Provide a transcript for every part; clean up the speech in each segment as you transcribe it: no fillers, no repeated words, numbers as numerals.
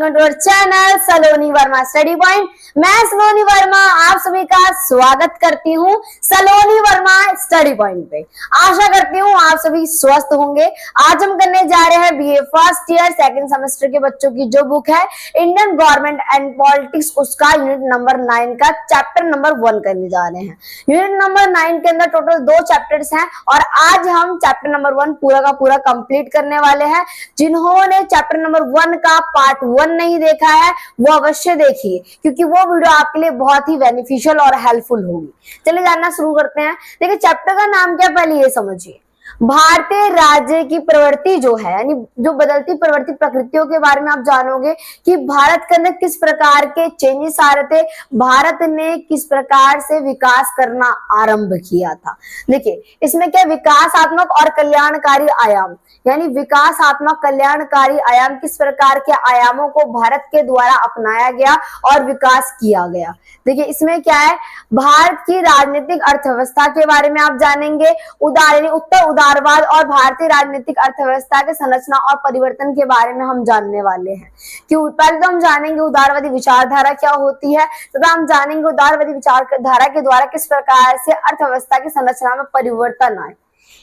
Welcome to our channel Saloni Verma study point. मैं सलोनी वर्मा आप सभी का स्वागत करती हूँ सलोनी वर्मा स्टडी पॉइंट पे। आशा करती हूँ आप सभी स्वस्थ होंगे। आज हम करने जा रहे हैं BA first year second semester के बच्चों की जो बुक है इंडियन गवर्नमेंट एंड पॉलिटिक्स, उसका यूनिट नंबर 9 का चैप्टर नंबर 1 करने जा रहे हैं। यूनिट नंबर 9 के अंदर टोटल 2 चैप्टर्स हैं और आज हम चैप्टर नंबर 1 पूरा का पूरा कंप्लीट करने वाले हैं। जिन्होंने चैप्टर नंबर 1 का पार्ट 1 नहीं देखा है वो अवश्य देखिए, क्योंकि वो वीडियो आपके लिए बहुत ही बेनिफिशियल और हेल्पफुल होगी। चलिए जानना शुरू करते हैं। देखिए चैप्टर का नाम क्या, पहले ये समझिए। भारतीय राज्य की प्रवृत्ति जो है, यानी जो बदलती प्रवृत्ति प्रकृतियों के बारे में आप जानोगे कि भारत के अंदर किस प्रकार के चेंजेस आ रहे थे, भारत ने किस प्रकार से विकास करना आरंभ किया था। देखिए इसमें क्या, विकासात्मक और कल्याणकारी आयाम, यानी विकासात्मक कल्याणकारी आयाम, किस प्रकार के आयामों को भारत के द्वारा अपनाया गया और विकास किया गया। देखिए इसमें क्या है, भारत की राजनीतिक अर्थव्यवस्था के बारे में आप जानेंगे, उत्तर उदारवाद और भारतीय राजनीतिक अर्थव्यवस्था के संरचना और परिवर्तन के बारे में हम जानने वाले हैं। कि पहले तो हम जानेंगे उदारवादी विचारधारा क्या होती है, तथा हम जानेंगे उदारवादी विचारधारा के द्वारा किस प्रकार से अर्थव्यवस्था की संरचना में परिवर्तन आए।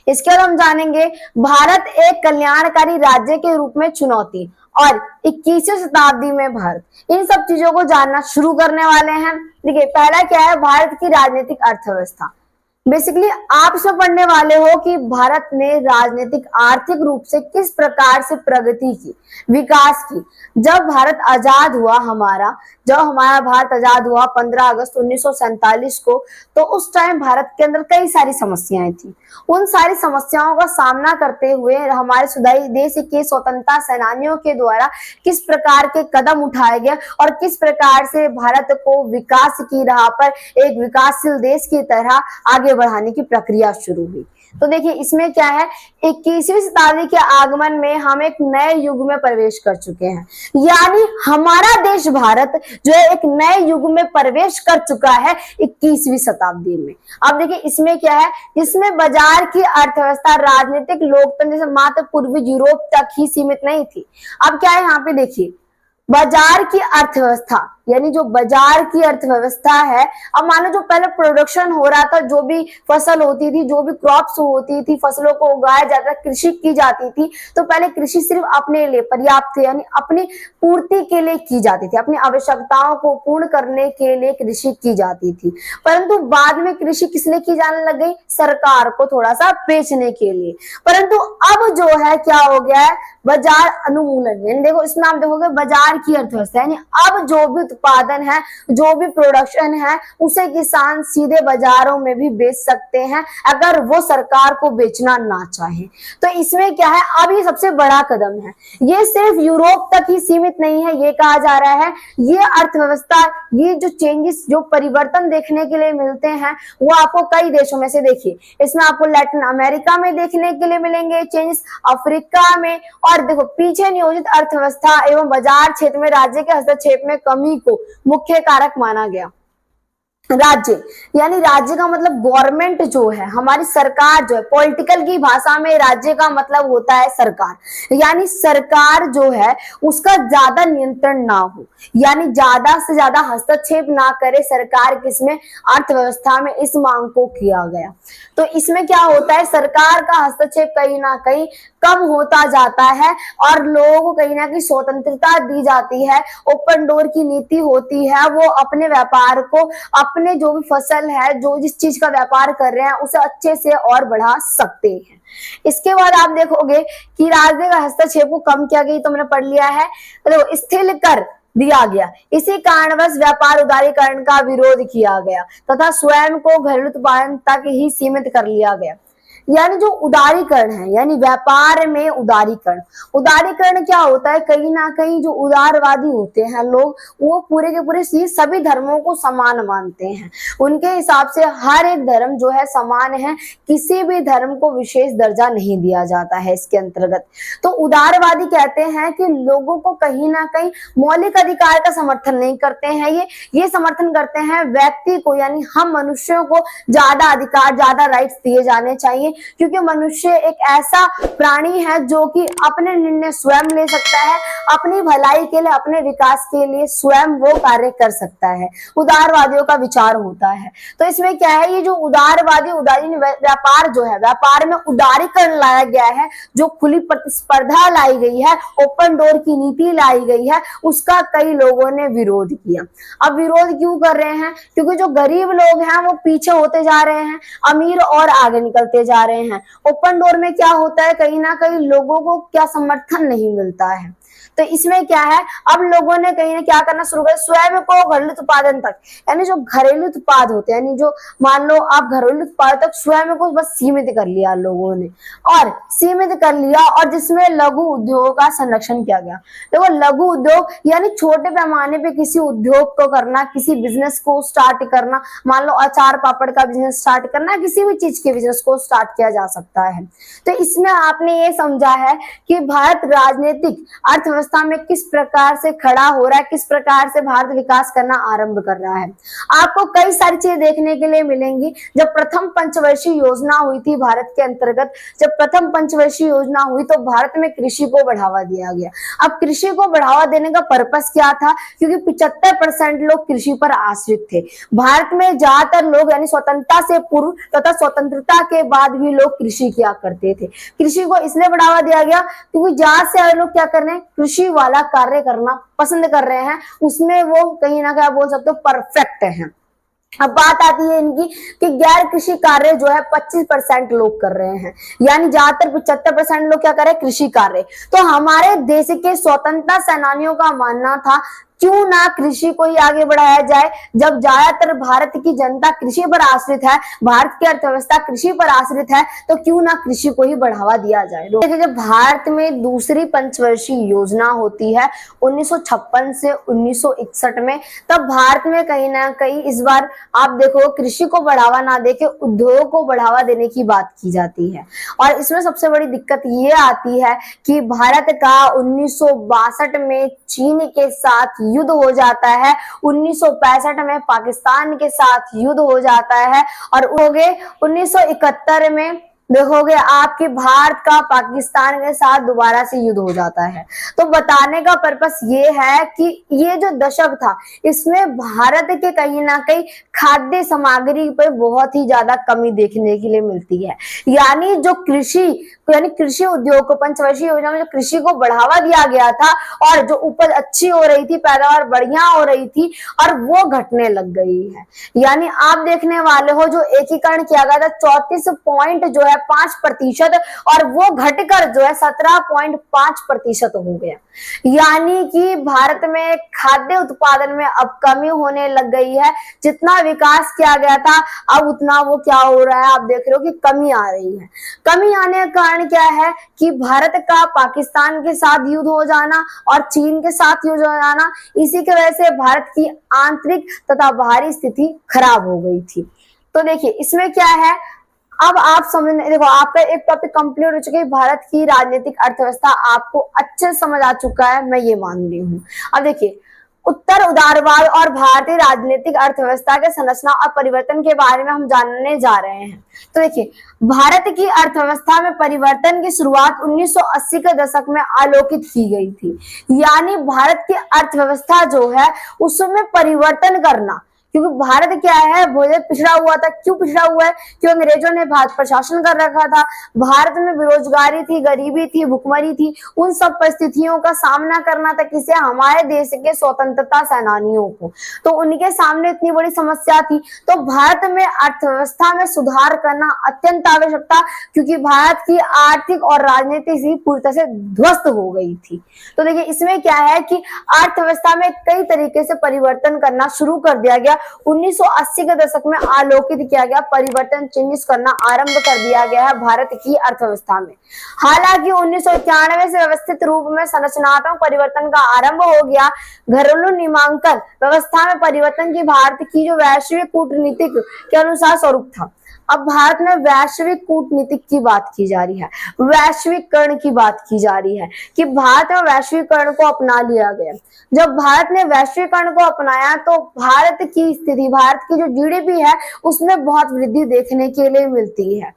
इसके बाद हम जानेंगे भारत एक कल्याणकारी राज्य के रूप में चुनौती और 21वीं शताब्दी में भारत, इन सब चीजों को जानना शुरू करने वाले हैं। देखिए पहला क्या है, भारत की राजनीतिक अर्थव्यवस्था। बेसिकली आप इसमें पढ़ने वाले हो कि भारत ने राजनीतिक आर्थिक रूप से किस प्रकार से प्रगति की, विकास की। जब भारत आजाद हुआ, जब हमारा भारत आजाद हुआ 15 अगस्त 1947 को, तो उस टाइम भारत के अंदर कई सारी समस्याएं थी। उन सारी समस्याओं का सामना करते हुए हमारे देश के स्वतंत्रता सेनानियों के द्वारा किस प्रकार के कदम उठाए गए और किस प्रकार से भारत को विकास की राह पर एक विकासशील देश की तरह आगे बढ़ाने की प्रक्रिया शुरू हुई। तो देखिए इसमें क्या है, 21वीं शताब्दी के आगमन में हम एक नए युग में प्रवेश कर चुके हैं, यानी हमारा देश भारत जो है एक नए युग में प्रवेश कर चुका है 21वीं शताब्दी में। अब देखिए इसमें क्या है, जिसमें बाजार की अर्थव्यवस्था राजनीतिक लोकतंत्र जैसे मात्र पूर्वी यूरोप तक ही सीमित नहीं थी। अब क्या है, यहाँ पे देखिए बाजार की अर्थव्यवस्था, यानी जो बाजार की अर्थव्यवस्था है। अब मानो जो पहले प्रोडक्शन हो रहा था, जो भी फसल होती थी, जो भी क्रॉप्स होती थी, फसलों को उगाया जाता, कृषि की जाती थी, तो पहले कृषि सिर्फ अपने लिए पर्याप्त थी, यानी अपनी पूर्ति के लिए की जाती थी, अपनी आवश्यकताओं को पूर्ण करने के लिए कृषि की जाती थी। परंतु बाद में कृषि किस लिए की जाने लग गई, सरकार को थोड़ा सा बेचने के लिए। परंतु अब जो है क्या हो गया है, बाजार अनुमूलन, यानी देखो इसमें आप देखोगे बाजार की अर्थव्यवस्था, यानी अब जो भी उत्पादन है, जो भी प्रोडक्शन है, उसे किसान सीधे बाजारों में भी बेच सकते हैं अगर वो सरकार को बेचना ना चाहे। तो इसमें क्या है, अब ये सबसे बड़ा कदम है। ये सिर्फ यूरोप तक ही सीमित नहीं है, ये कहा जा रहा है ये अर्थव्यवस्था, ये जो चेंजेस, जो परिवर्तन देखने के लिए मिलते हैं वो आपको कई देशों में से, देखिए इसमें आपको लैटिन अमेरिका में देखने के लिए मिलेंगे चेंजेस, अफ्रीका में, और देखो पीछे नियोजित अर्थव्यवस्था एवं बाजार क्षेत्र में राज्य के हस्तक्षेप में कमी को मुख्य कारक माना गया। राज्य यानी राज्य का मतलब गवर्नमेंट जो है, हमारी सरकार जो है, पॉलिटिकल की भाषा में राज्य का मतलब होता है सरकार, यानी सरकार जो है उसका ज्यादा नियंत्रण ना हो, यानी ज्यादा से ज्यादा हस्तक्षेप ना करे सरकार किसमें, अर्थव्यवस्था में। इस मांग को किया गया। तो इसमें क्या होता है, सरकार का हस्तक्षेप कहीं ना कहीं कम होता जाता है और लोगों को कहीं ना कहीं स्वतंत्रता दी जाती है। ओपन डोर की नीति होती है, वो अपने व्यापार को, अपने जो भी फसल है, जो जिस चीज का व्यापार कर रहे हैं उसे अच्छे से और बढ़ा सकते हैं। इसके बाद आप देखोगे कि राज्य का हस्तक्षेप को कम किया गया, तो मैंने पढ़ लिया है। तो स्थिर कर दिया गया, इसी कारणवश व्यापार उदारीकरण का विरोध किया गया तथा स्वयं को घरेलू उत्पादन तक ही सीमित कर लिया गया। यानी जो उदारीकरण है, यानी व्यापार में उदारीकरण क्या होता है, कहीं ना कहीं जो उदारवादी होते हैं लोग, वो पूरे के पूरे सभी धर्मों को समान मानते हैं। उनके हिसाब से हर एक धर्म जो है समान है, किसी भी धर्म को विशेष दर्जा नहीं दिया जाता है इसके अंतर्गत। तो उदारवादी कहते हैं कि लोगों को कहीं ना कहीं मौलिक अधिकार का समर्थन नहीं करते हैं, ये समर्थन करते हैं व्यक्ति को, यानी हम मनुष्यों को ज्यादा अधिकार, ज्यादा राइट्स दिए जाने चाहिए, चाहिए, क्योंकि मनुष्य एक ऐसा प्राणी है जो कि अपने निर्णय स्वयं ले सकता है, अपनी भलाई के लिए, अपने विकास के लिए स्वयं वो कार्य कर सकता है। उदारवादियों का विचार होता है। तो इसमें क्या है, ये जो उदारवादी उदारीन व्यापार जो है, व्यापार में उदारीकरण लाया गया है, जो खुली प्रतिस्पर्धा लाई गई है, ओपन डोर की नीति लाई गई है, उसका कई लोगों ने विरोध किया। अब विरोध क्यों कर रहे हैं? क्योंकि जो गरीब लोग हैं वो पीछे होते जा रहे हैं, अमीर और आगे निकलते जा रहे हैं। ओपन डोर में क्या होता है, कहीं ना कहीं लोगों को क्या समर्थन नहीं मिलता है। तो इसमें क्या है, अब लोगों ने कहीं ना क्या करना शुरू कर, स्वयं को घरेलू उत्पादन तक, यानी जो घरेलू उत्पाद होते हैं, यानी जो मान लो आप घरेलू उत्पाद तक स्वयं को बस सीमित कर लिया लोगों ने, और सीमित कर लिया, और जिसमें लघु उद्योग का संरक्षण किया गया। देखो लघु उद्योग यानी छोटे पैमाने पे किसी उद्योग को करना, किसी बिजनेस को स्टार्ट करना, मान लो अचार पापड़ का बिजनेस स्टार्ट करना, किसी भी चीज के बिजनेस को स्टार्ट किया जा सकता है। तो इसमें आपने ये समझा है कि भारत राजनीतिक अर्थव्यवस्था में किस प्रकार से खड़ा हो रहा है, किस प्रकार से भारत विकास करना आरंभ कर रहा है। आपको कई सारी चीजें देखने के लिए मिलेंगी। जब प्रथम पंचवर्षीय योजना हुई थी भारत के अंतर्गत, जब प्रथम पंचवर्षीय योजना हुई तो भारत में कृषि को बढ़ावा दिया गया। अब कृषि को बढ़ावा देने का पर्पस क्या था? क्योंकि 75% लोग कृषि पर आश्रित थे। भारत में ज्यादातर लोग, यानी स्वतंत्रता से पूर्व तथा स्वतंत्रता के बाद भी लोग कृषि किया करते थे। कृषि को इसलिए बढ़ावा दिया गया क्योंकि ज्यादा से ज्यादा लोग क्या कर रहे हैं, कृषि वाला कार्य करना पसंद कर रहे हैं, उसमें वो कहीं ना कहीं बोल सकते हो परफेक्ट हैं। अब बात आती है इनकी कि गैर कृषि कार्य जो है 25% लोग कर रहे हैं, यानी ज्यादातर 75% लोग क्या कर रहे हैं, कृषि कार्य। तो हमारे देश के स्वतंत्रता सेनानियों का मानना था क्यों ना कृषि को ही आगे बढ़ाया जाए। जब ज्यादातर भारत की जनता कृषि पर आश्रित है, भारत की अर्थव्यवस्था कृषि पर आश्रित है, तो क्यों ना कृषि को ही बढ़ावा दिया जाए। देखिए जब भारत में दूसरी पंचवर्षीय योजना होती है 1956 से 1961 में, तब भारत में कहीं ना कहीं इस बार आप देखो कृषि को बढ़ावा ना देके उद्योग को बढ़ावा देने की बात की जाती है। और इसमें सबसे बड़ी दिक्कत ये आती है कि भारत का 1962 में चीन के साथ युद्ध हो जाता है, 1965 में पाकिस्तान के साथ युद्ध हो जाता है, और हो गए 1971 में देखोगे आपके भारत का पाकिस्तान के साथ दोबारा से युद्ध हो जाता है। तो बताने का पर्पस ये है कि ये जो दशक था इसमें भारत के कहीं ना कहीं खाद्य सामग्री पे बहुत ही ज्यादा कमी देखने के लिए मिलती है। यानी जो कृषि कृषि उद्योग को पंचवर्षीय योजना में जो कृषि को बढ़ावा दिया गया था और जो उपज अच्छी हो रही थी, पैदावार बढ़िया हो रही थी, और वो घटने लग गई है। यानी आप देखने वाले हो जो एकीकरण किया गया था 34 पॉइंट जो है 5%, और वो घटकर जो है 17.5% हो गया। यानी कि भारत में खाद्य उत्पादन में अब कमी होने लग गई है। जितना विकास किया गया था अब उतना वो क्या हो रहा है, आप देख रहे हो कि कमी आ रही है। कमी आने का कारण क्या है कि भारत का पाकिस्तान के साथ युद्ध हो जाना और चीन के साथ युद्ध हो जाना, इसी की वजह से भारत की आंतरिक तथा बाहरी स्थिति खराब हो गई थी। तो देखिए इसमें क्या है, अब आप समझ, देखो आपका एक टॉपिक कंप्लीट हो चुका है, भारत की राजनीतिक अर्थव्यवस्था आपको अच्छे समझ आ चुका है, मैं ये मान रही हूँ। अब देखिए उत्तर उदारवाद और भारतीय राजनीतिक अर्थव्यवस्था के संरचना और परिवर्तन के बारे में हम जानने जा रहे हैं। तो देखिए भारत की अर्थव्यवस्था में परिवर्तन की शुरुआत 1980 के दशक में अवलोकित की गई थी। यानी भारत की अर्थव्यवस्था जो है उसमें परिवर्तन करना, क्योंकि भारत क्या है बहुत पिछड़ा हुआ था। क्यों पिछड़ा हुआ है? क्योंकि अंग्रेजों ने भारत पर शासन कर रखा था, भारत में बेरोजगारी थी, गरीबी थी, भुखमरी थी, उन सब परिस्थितियों का सामना करना था किसे, हमारे देश के स्वतंत्रता सेनानियों को। तो उनके सामने इतनी बड़ी समस्या थी, तो भारत में अर्थव्यवस्था में सुधार करना अत्यंत आवश्यक था, क्योंकि भारत की आर्थिक और राजनीतिक स्थिति पूरी तरह से ध्वस्त हो गई थी। तो देखिए इसमें क्या है कि अर्थव्यवस्था में कई तरीके से परिवर्तन करना शुरू कर दिया गया। 1980 के दशक में आलोकित किया गया, परिवर्तन चेंजेस करना आरंभ कर दिया गया है भारत की अर्थव्यवस्था में। हालांकि 1991 से व्यवस्थित रूप में संरचनात्मक परिवर्तन का आरंभ हो गया। घरेलू नियमांकन व्यवस्था में परिवर्तन की भारत की जो वैश्विक कूटनीतिक के अनुसार स्वरूप था। अब भारत में वैश्विक कूटनीतिक की बात की जा रही है, वैश्विकरण की बात की जा रही है कि भारत में वैश्विकरण को अपना लिया गया। जब भारत ने वैश्विकरण को अपनाया तो भारत की स्थिति, भारत की जो जीडीपी है उसमें बहुत वृद्धि देखने के लिए मिलती है।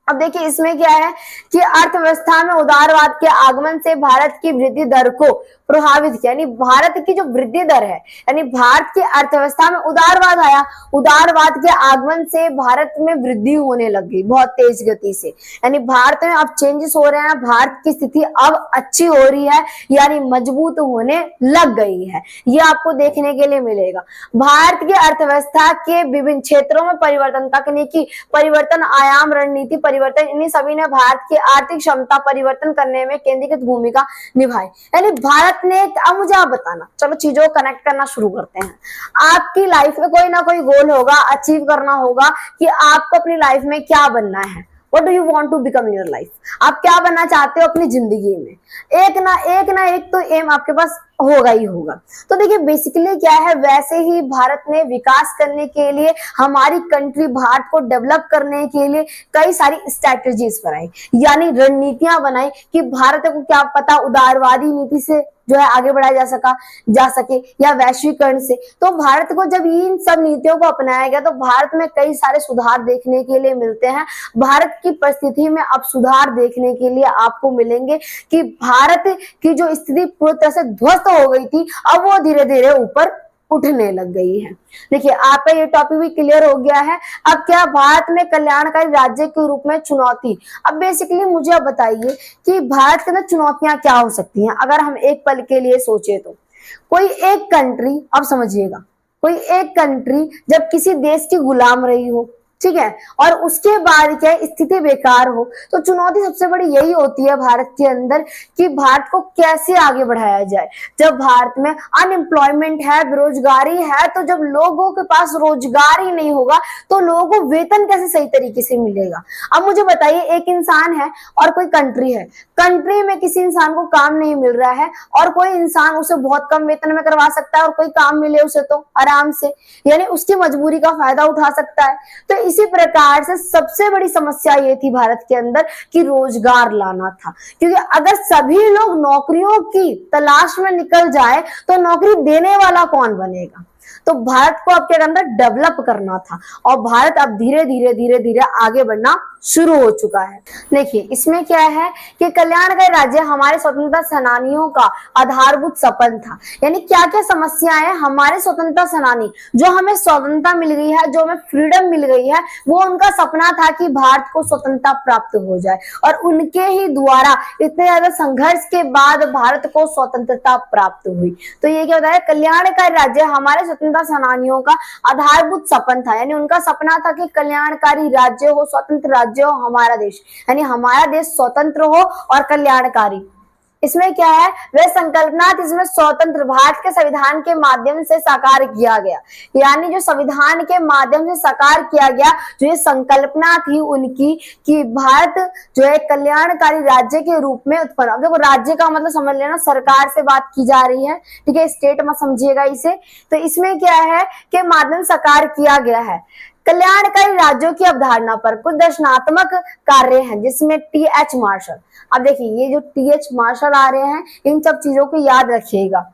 अब देखिए इसमें क्या है कि अर्थव्यवस्था में उदारवाद के आगमन से भारत की वृद्धि दर को प्रभावित किया, यानी भारत की जो वृद्धि दर है, यानी भारत की अर्थव्यवस्था में उदारवाद आया, उदारवाद के आगमन से भारत में वृद्धि होने लग गई बहुत तेज गति से, यानी भारत में अब चेंजेस हो रहे हैं, भारत की स्थिति अब अच्छी हो रही है, यानी मजबूत होने लग गई है, ये आपको देखने के लिए मिलेगा। भारत की अर्थव्यवस्था के विभिन्न क्षेत्रों में परिवर्तन, तकनीकी परिवर्तन, आयाम, रणनीति परिवर्तन, इन्हीं सभी ने भारत की आर्थिक क्षमता परिवर्तन करने में केंद्रीकृत भूमिका निभाई। यानी भारत ने, अब मुझे आप बताना, चलो चीजों को कनेक्ट करना शुरू करते हैं। आपकी लाइफ में कोई ना कोई गोल होगा, अचीव करना होगा कि आपको अपनी लाइफ में क्या बनना है। What do you want to become in your life? आप क्या बनना चाहते हो अपनी जिंदगी में? एक ना एक तो एम आपके पास होगा ही होगा। तो देखिए बेसिकली क्या है, वैसे ही भारत ने विकास करने के लिए, हमारी कंट्री भारत को डेवलप करने के लिए कई सारी स्ट्रैटेजीज बनाई, यानी रणनीतियां बनाई कि भारत को क्या पता उदारवादी नीति से जो है आगे बढ़ाया जा सके या वैश्वीकरण से। तो भारत को जब इन सब नीतियों को अपनाया गया तो भारत में कई सारे सुधार देखने के लिए मिलते हैं। भारत की परिस्थिति में अब सुधार देखने के लिए आपको मिलेंगे कि भारत की जो स्थिति पूरी तरह से ध्वस्त हो गई थी, अब वो धीरे धीरे ऊपर उठने लग गई है। देखिए आपका ये टॉपिक भी क्लियर हो गया है। अब क्या भारत में कल्याणकारी राज्य के रूप में चुनौती, अब बेसिकली मुझे अब बताइए कि भारत के अंदर चुनौतियां क्या हो सकती हैं अगर हम एक पल के लिए सोचे तो। कोई एक कंट्री, अब समझिएगा, कोई एक कंट्री जब किसी देश की गुलाम रही हो, ठीक है, और उसके बाद क्या स्थिति बेकार हो, तो चुनौती सबसे बड़ी यही होती है भारत के अंदर कि भारत को कैसे आगे बढ़ाया जाए। जब भारत में अनएम्प्लॉयमेंट है, बेरोजगारी है, तो जब लोगों के पास रोजगार ही नहीं होगा तो लोगों को वेतन कैसे सही तरीके से मिलेगा। अब मुझे बताइए, एक इंसान है और कोई कंट्री है, कंट्री में किसी इंसान को काम नहीं मिल रहा है और कोई इंसान उसे बहुत कम वेतन में करवा सकता है और कोई काम मिले उसे तो आराम से, यानी उसकी मजबूरी का फायदा उठा सकता है। तो इसी प्रकार से सबसे बड़ी समस्या ये थी भारत के अंदर कि रोजगार लाना था, क्योंकि अगर सभी लोग नौकरियों की तलाश में निकल जाए तो नौकरी देने वाला कौन बनेगा। तो भारत को अब क्या करना, डेवलप करना था, और भारत अब धीरे धीरे आगे बढ़ना शुरू हो चुका है। देखिए इसमें क्या है कि कल्याणकारी राज्य हमारे स्वतंत्रता सेनानियों का आधारभूत सपन था, यानी क्या क्या समस्याएं हमारे स्वतंत्रता सेनानी, जो हमें स्वतंत्रता मिल गई है, जो हमें फ्रीडम मिल गई है, वो उनका सपना था कि भारत को स्वतंत्रता प्राप्त हो जाए, और उनके ही द्वारा इतने ज्यादा संघर्ष के बाद भारत को स्वतंत्रता प्राप्त हुई। तो ये क्या होता है, कल्याणकारी राज्य हमारे स्वतंत्रता सेनानियों का आधारभूत सपन था, यानी उनका सपना था कि कल्याणकारी राज्य हो, स्वतंत्र राज्य हो हमारा देश, यानी हमारा देश स्वतंत्र हो और कल्याणकारी। इसमें क्या है, वह संकल्पना जिसमें स्वतंत्र भारत के संविधान के माध्यम से साकार किया गया, यानी जो संविधान के माध्यम से साकार किया गया, जो ये संकल्पना थी उनकी कि भारत जो है कल्याणकारी राज्य के रूप में उत्पन्न। अब देखो राज्य का मतलब समझ लेना, सरकार से बात की जा रही है, ठीक है, स्टेट मत समझिएगा इसे। तो इसमें क्या है कि माध्यम साकार किया गया है। कल्याणकारी राज्यों की अवधारणा पर कुछ दर्शनात्मक कार्य हैं जिसमें टी.एच. मार्शल, अब देखिए ये जो टी.एच. मार्शल आ रहे हैं, इन सब चीजों को याद रखिएगा।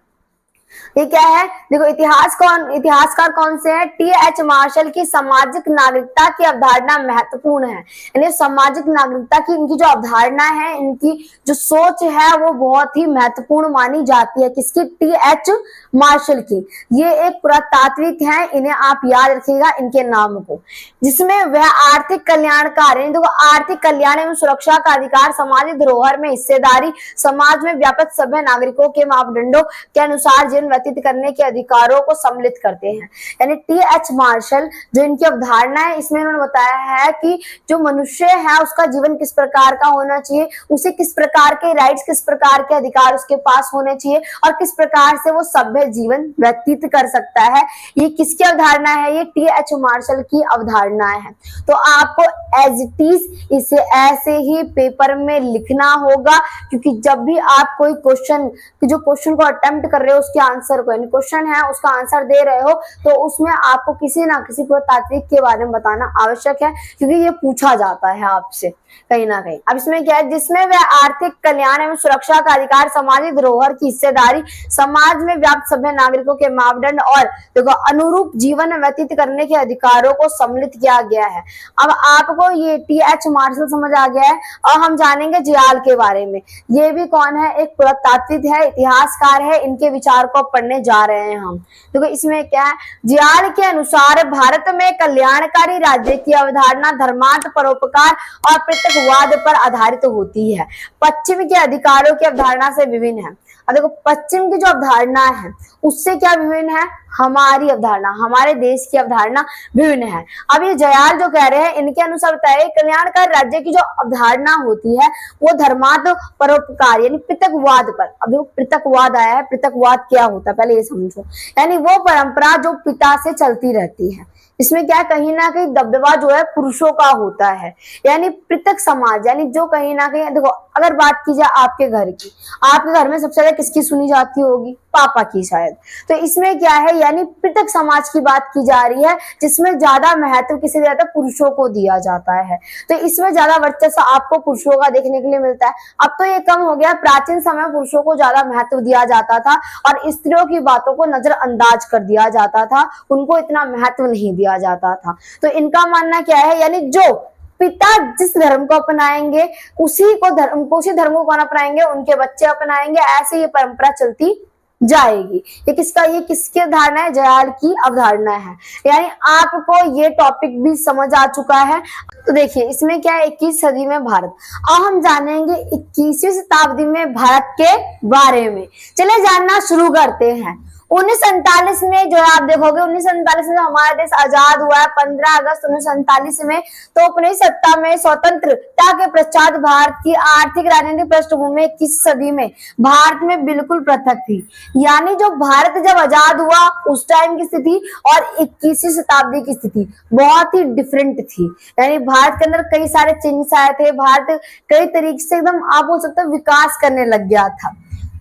ये क्या है, देखो इतिहासकार कौन से हैं, टी.एच. मार्शल की सामाजिक नागरिकता की अवधारणा महत्वपूर्ण है, यानी सामाजिक नागरिकता की इनकी जो अवधारणा है, इनकी जो सोच है वो बहुत ही महत्वपूर्ण मानी जाती है। किसकी, टी.एच. मार्शल की। ये एक पुरातात्विक है, इन्हें आप याद रखिएगा इनके नाम को, जिसमें वह आर्थिक कल्याण कार्य, देखो आर्थिक कल्याण एवं सुरक्षा का अधिकार, सामाजिक धरोहर में हिस्सेदारी, समाज में व्यापक सभ्य नागरिकों के मापदंडों के अनुसार जीवन व्यतीत करने के अधिकारों को सम्मिलित करते हैं। यानी टी.एच. मार्शल जो इनकी अवधारणा है, इसमें उन्होंने बताया है कि जो मनुष्य है उसका जीवन किस प्रकार का होना चाहिए, उसे किस प्रकार के राइट्स, किस प्रकार के अधिकार उसके पास होने चाहिए, और किस प्रकार से वो सभ्य जीवन व्यतीत कर सकता है। ये किसकी अवधारणा है, ये टी.एच. मार्शल की अवधारणा है। तो आपको एज इट इज इसे ऐसे ही पेपर में लिखना होगा, क्योंकि जब भी आप कोई क्वेश्चन, जो क्वेश्चन को अटेम्प्ट कर रहे हो उसके आंसर को, यानी क्वेश्चन है उसका आंसर दे रहे हो, तो उसमें आपको किसी ना किसी पुरातात्विक के बारे में बताना आवश्यक है, क्योंकि ये पूछा जाता है आपसे कहीं ना कहीं। अब इसमें क्या है, जिसमें वह आर्थिक कल्याण एवं सुरक्षा का अधिकार, सामाजिक धरोहर की हिस्सेदारी, समाज में व्याप्त सभ्य नागरिकों के मापदंड और देखो अनुरूप जीवन व्यतीत करने के अधिकारों को सम्मिलित किया गया है। अब आपको ये टी.एच. मार्शल समझ आ गया है और हम जानेंगे जियाल के बारे में। ये भी कौन है? एक पुरातात्विक है, इतिहासकार है, इनके विचार को पढ़ने जा रहे हैं हम। देखो इसमें क्या है, जियाल के अनुसार भारत में कल्याणकारी राज्य की अवधारणा धर्मार्थ, परोपकार और पृथकवाद पर आधारित होती है। पश्चिम के अधिकारों की अवधारणा से विभिन्न है। अब देखो पश्चिम की जो अवधारणा है उससे क्या विभिन्न है? हमारी अवधारणा, हमारे देश की अवधारणा विभिन्न है। अब ये जयाल जो कह रहे हैं, इनके अनुसार बताया कल्याणकारी राज्य की जो अवधारणा होती है वो धर्मार्थ, परोपकार यानी पृथकवाद पर। अब देखो पृथकवाद आया है, पृथकवाद क्या होता है पहले ये समझो। यानी वो परंपरा जो पिता से चलती रहती है, इसमें क्या कहीं ना कहीं दबदबा जो है पुरुषों का होता है, यानी पृथक समाज, यानी जो कहीं ना कहीं देखो अगर बात की जाए आपके घर की, आपके घर में सबसे ज्यादा किसकी सुनी जाती होगी? पापा की शायद। तो इसमें क्या है, यानी पृथक समाज की बात की जा रही है जिसमें ज्यादा महत्व किसे दिया जाता है? पुरुषों को दिया जाता है। तो इसमें ज्यादा वर्चस्व आपको पुरुषों का देखने के लिए मिलता है। अब तो ये कम हो गया, प्राचीन समय में पुरुषों को ज्यादा महत्व दिया जाता था और स्त्रियों की बातों को नजरअंदाज कर दिया जाता था, उनको इतना महत्व नहीं दिया जाता था। तो इनका मानना क्या है, यानी जो पिता जिस धर्म को अपनाएंगे उसी धर्म को कौन अपनाएंगे? उनके बच्चे अपनाएंगे। ऐसे ये परंपरा चलती जाएगी। ये किसकी धारणा है? जयाल की अवधारणा है। यानी आपको ये टॉपिक भी समझ आ चुका है। तो देखिए इसमें क्या है, 21 सदी में भारत। अब हम जानेंगे 21वीं शताब्दी में भारत के बारे में। चलिए जानना शुरू करते हैं। 1947 में जो आप देखोगे, 1947 में हमारा देश आजाद हुआ है 15 अगस्त 1947 में। तो अपनी सत्ता में स्वतंत्रता के पश्चात भारत की आर्थिक राजनीतिक पृष्ठभूमि 21 सदी में भारत में बिल्कुल पृथक थी। यानी जो भारत जब आजाद हुआ उस टाइम की स्थिति और 21वीं शताब्दी की स्थिति बहुत ही डिफरेंट थी। यानी भारत के अंदर कई सारे चेंजेस आए थे। भारत कई तरीके से एकदम आप बोल सकते हो विकास करने लग गया था।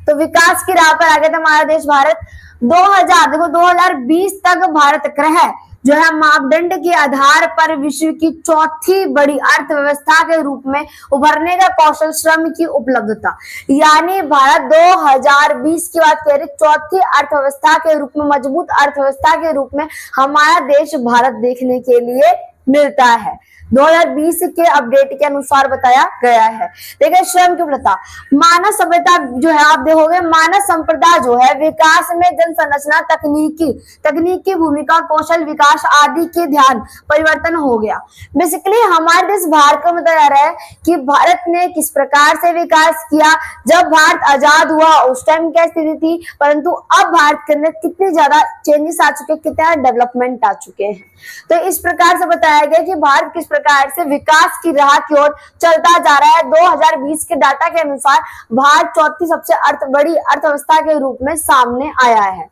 तो विकास की राह पर आ गया था हमारा देश भारत। 2020 तक भारत ग्रह जो है मापदंड के आधार पर विश्व की चौथी बड़ी अर्थव्यवस्था के रूप में उभरने का कौशल श्रम की उपलब्धता। यानी भारत 2020 की बात करें, चौथी अर्थव्यवस्था के रूप में, मजबूत अर्थव्यवस्था के रूप में हमारा देश भारत देखने के लिए मिलता है। 2020 के अपडेट के अनुसार बताया गया है। देखिए श्रम की उपलब्धता, मानव सभ्यता जो है आप देखोगे, मानव संप्रदा जो है विकास में जन संरचना, तकनीकी भूमिका, कौशल विकास आदि के ध्यान परिवर्तन हो गया। बेसिकली हमारे देश भारत को बताया जा रहा है कि भारत ने किस प्रकार से विकास किया। जब भारत आजाद हुआ उस टाइम क्या स्थिति थी, परंतु अब भारत के अंदर कितने ज्यादा चेंजेस आ चुके, कितना डेवलपमेंट आ चुके हैं। तो इस प्रकार से बताया गया कि भारत किस प्रकार से विकास की राह की ओर चलता जा रहा है। 2020 के डाटा के अनुसार भारत चौथी सबसे बड़ी अर्थव्यवस्था के रूप में सामने आया है।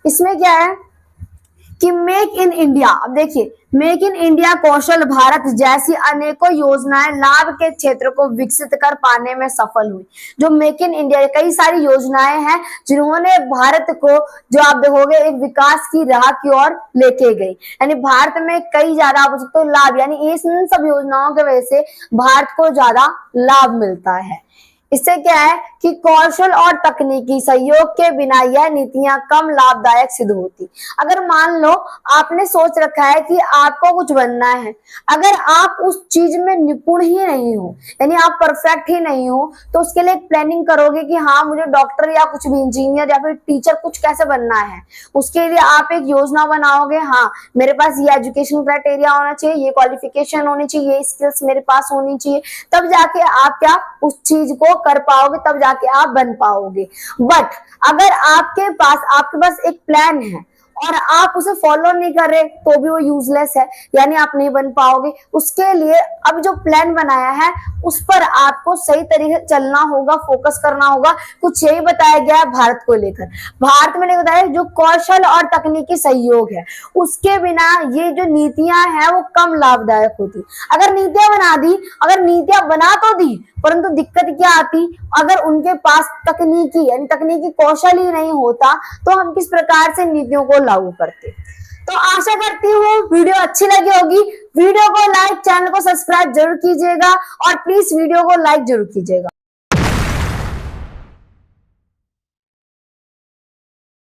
इसमें क्या है कि मेक इन इंडिया, अब देखिए मेक इन इंडिया, कौशल भारत जैसी अनेकों योजनाएं लाभ के क्षेत्र को विकसित कर पाने में सफल हुई। जो मेक इन इंडिया कई सारी योजनाएं हैं जिन्होंने भारत को जो आप देखोगे एक विकास की राह की ओर लेके गई। यानी भारत में कई ज्यादा आप सकते हो लाभ, यानी इन सब योजनाओं की वजह से भारत को ज्यादा लाभ मिलता है। इससे क्या है कि कौशल और तकनीकी सहयोग के बिना यह नीतियां कम लाभदायक सिद्ध होती। अगर मान लो आपने सोच रखा है कि आपको कुछ बनना है, अगर आप उस चीज में निपुण ही नहीं हो, यानी आप परफेक्ट ही नहीं हो, तो उसके लिए प्लानिंग करोगे कि हाँ मुझे डॉक्टर या कुछ भी इंजीनियर या फिर टीचर कुछ कैसे बनना है। उसके लिए आप एक योजना बनाओगे, हाँ मेरे पास ये एजुकेशन क्राइटेरिया होना चाहिए, ये क्वालिफिकेशन होनी चाहिए, ये स्किल्स मेरे पास होनी चाहिए, तब जाके आप क्या उस चीज को कर पाओगे, तब जाके आप बन पाओगे। बट अगर आपके पास एक प्लान है और आप उसे फॉलो नहीं कर रहे तो भी वो यूजलेस है, यानी आप नहीं बन पाओगे। उसके लिए अब जो प्लान बनाया है उस पर आपको सही तरीके से चलना होगा, फोकस करना होगा। कुछ यही बताया गया है भारत को लेकर। भारत में नहीं बताया जो कौशल और तकनीकी सहयोग है उसके बिना ये जो नीतियां हैं वो कम लाभदायक होती। अगर नीतियां बना तो दी, परंतु दिक्कत क्या आती, अगर उनके पास तकनीकी कौशल ही नहीं होता तो हम किस प्रकार से नीतियों को लागू करते। तो आशा करती हूँ वीडियो अच्छी लगी होगी। वीडियो को लाइक, चैनल को सब्सक्राइब जरूर कीजिएगा और प्लीज वीडियो को लाइक जरूर कीजिएगा।